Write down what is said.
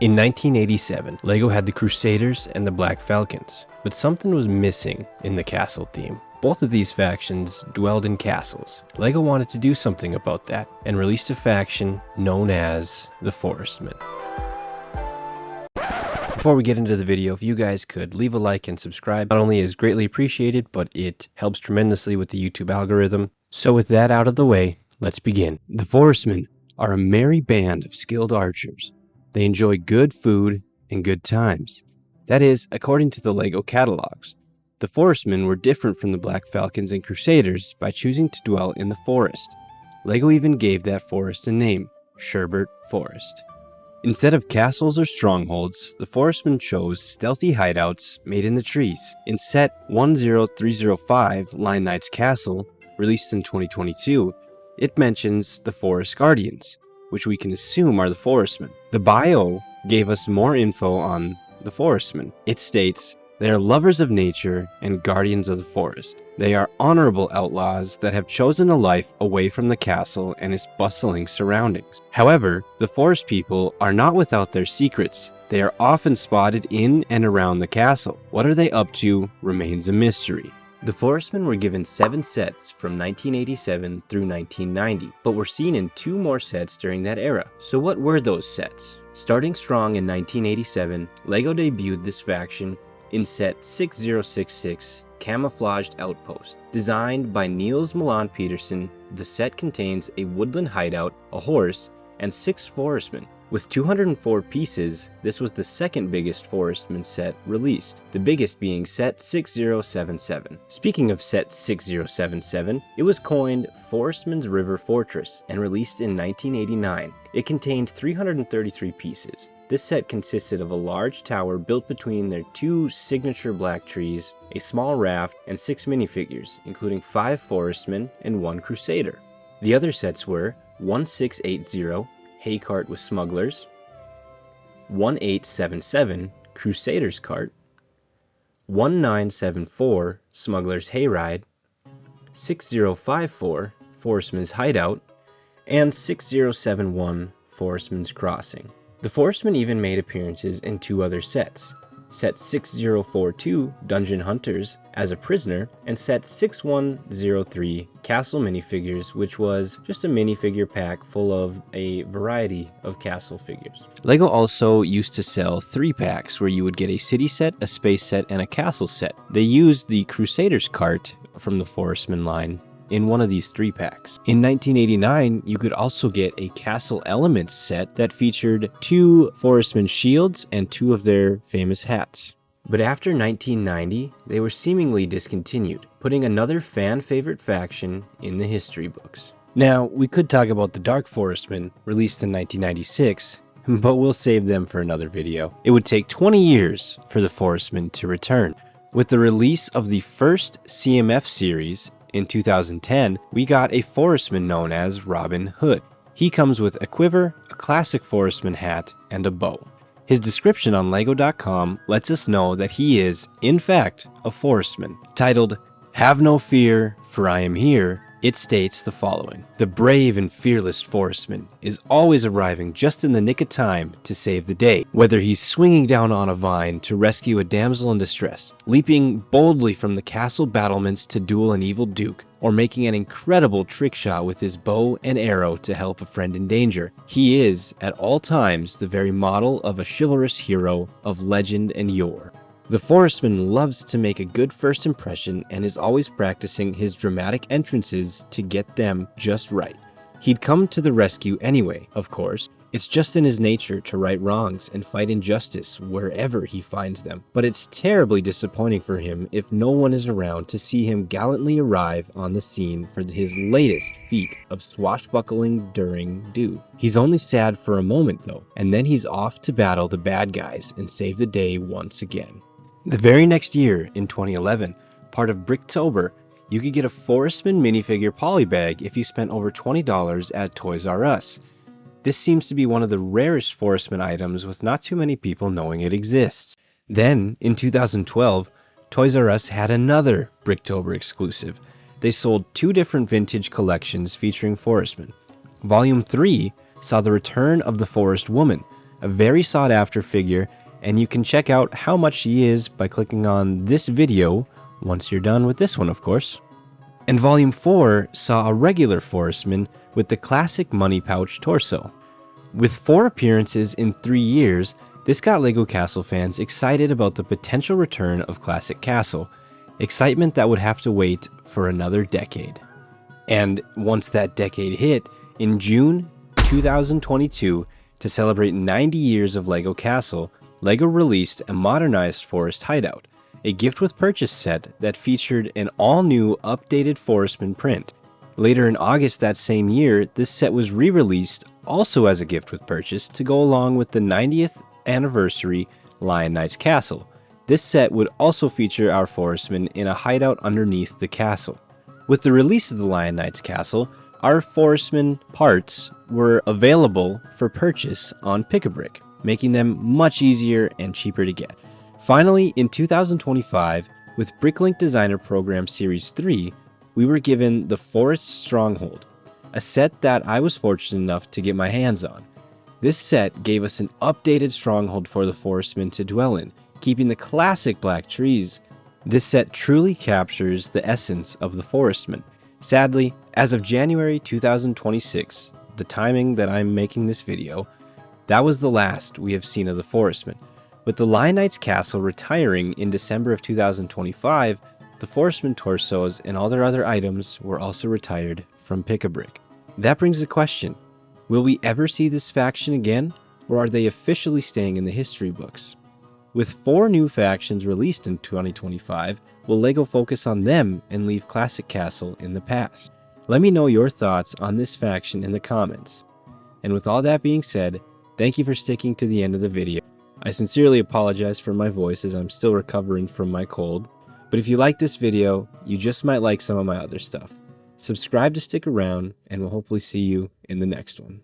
In 1987, LEGO had the Crusaders and the Black Falcons, but something was missing in the castle theme. Both of these factions dwelled in castles. LEGO wanted to do something about that and released a faction known as the Forestmen. Before we get into the video, if you guys could leave a like and subscribe, not only is greatly appreciated, but it helps tremendously with the YouTube algorithm. So with that out of the way, let's begin. The Forestmen are a merry band of skilled archers. They enjoy good food and good times. That is, according to the LEGO catalogs. The Forestmen were different from the Black Falcons and Crusaders by choosing to dwell in the forest. LEGO even gave that forest a name, Sherbert Forest. Instead of castles or strongholds, the Forestmen chose stealthy hideouts made in the trees. In set 10305, Lion Knight's Castle, released in 2022, it mentions the Forest Guardians, which we can assume are the Forestmen. The bio gave us more info on the Forestmen. It states, they are lovers of nature and guardians of the forest. They are honorable outlaws that have chosen a life away from the castle and its bustling surroundings. However, the forest people are not without their secrets. They are often spotted in and around the castle. What are they up to remains a mystery. The Forestmen were given 7 sets from 1987 through 1990, but were seen in 2 more sets during that era. So what were those sets? Starting strong in 1987, LEGO debuted this faction in set 6066, Camouflaged Outpost. Designed by Niels Milan Peterson, the set contains a woodland hideout, a horse, and 6 Forestmen. With 204 pieces, this was the second biggest Forestmen set released, the biggest being set 6077. Speaking of set 6077, it was coined Forestmen's River Fortress and released in 1989. It contained 333 pieces. This set consisted of a large tower built between their 2 signature black trees, a small raft, and 6 minifigures, including 5 Forestmen and 1 Crusader. The other sets were 1680, Haycart with Smugglers, 1877, Crusader's Cart, 1974, Smuggler's Hayride, 6054, Forestman's Hideout, and 6071, Forestman's Crossing. The Forestmen even made appearances in 2 other sets. Set 6042, Dungeon Hunters, as a prisoner, and set 6103, Castle Minifigures, which was just a minifigure pack full of a variety of castle figures. LEGO also used to sell 3 packs where you would get a city set, a space set, and a castle set. They used the Crusader's Cart from the Forestmen line in one of these 3 packs. In 1989, you could also get a Castle Elements set that featured 2 Forestmen shields and 2 of their famous hats. But after 1990, they were seemingly discontinued, putting another fan-favorite faction in the history books. Now, we could talk about the Dark Forestmen, released in 1996, but we'll save them for another video. It would take 20 years for the Forestmen to return. With the release of the first CMF series, in 2010, we got a Forestman known as Robin Hood. He comes with a quiver, a classic Forestman hat, and a bow. His description on LEGO.com lets us know that he is, in fact, a Forestman. Titled, "Have no fear, for I am here," it states the following. The brave and fearless Forestman is always arriving just in the nick of time to save the day. Whether he's swinging down on a vine to rescue a damsel in distress, leaping boldly from the castle battlements to duel an evil duke, or making an incredible trick shot with his bow and arrow to help a friend in danger, he is, at all times, the very model of a chivalrous hero of legend and yore. The Forestman loves to make a good first impression and is always practicing his dramatic entrances to get them just right. He'd come to the rescue anyway, of course. It's just in his nature to right wrongs and fight injustice wherever he finds them. But it's terribly disappointing for him if no one is around to see him gallantly arrive on the scene for his latest feat of swashbuckling during do. He's only sad for a moment though, and then he's off to battle the bad guys and save the day once again. The very next year, in 2011, part of Bricktober, you could get a Forestman minifigure polybag if you spent over $20 at Toys R Us. This seems to be one of the rarest Forestman items with not too many people knowing it exists. Then, in 2012, Toys R Us had another Bricktober exclusive. They sold 2 different vintage collections featuring Forestmen. Volume 3 saw the return of the Forest Woman, a very sought after figure, and you can check out how much she is by clicking on this video once you're done with this one, of course. And Volume 4 saw a regular Forestman with the classic money pouch torso. With 4 appearances in 3 years, this got LEGO Castle fans excited about the potential return of Classic Castle, excitement that would have to wait for another decade. And once that decade hit, in June 2022, to celebrate 90 years of LEGO Castle, LEGO released a modernized forest hideout, a gift with purchase set that featured an all-new updated Forestman print. Later in August that same year, this set was re-released also as a gift with purchase to go along with the 90th anniversary Lion Knight's Castle. This set would also feature our Forestman in a hideout underneath the castle. With the release of the Lion Knight's Castle, our Forestman parts were available for purchase on Pick-a-Brick, making them much easier and cheaper to get. Finally, in 2025, with Bricklink Designer Program Series 3, we were given the Forest Stronghold, a set that I was fortunate enough to get my hands on. This set gave us an updated stronghold for the Forestmen to dwell in, keeping the classic black trees. This set truly captures the essence of the Forestman. Sadly, as of January 2026, the timing that I'm making this video, that was the last we have seen of the Forestman. With the Lion Knight's Castle retiring in December of 2025, the Forestman torsos and all their other items were also retired from Pick-a-Brick. That brings the question, will we ever see this faction again, or are they officially staying in the history books? With 4 new factions released in 2025, will LEGO focus on them and leave Classic Castle in the past? Let me know your thoughts on this faction in the comments. And with all that being said, thank you for sticking to the end of the video. I sincerely apologize for my voice as I'm still recovering from my cold, but if you like this video, you just might like some of my other stuff. Subscribe to stick around, and we'll hopefully see you in the next one.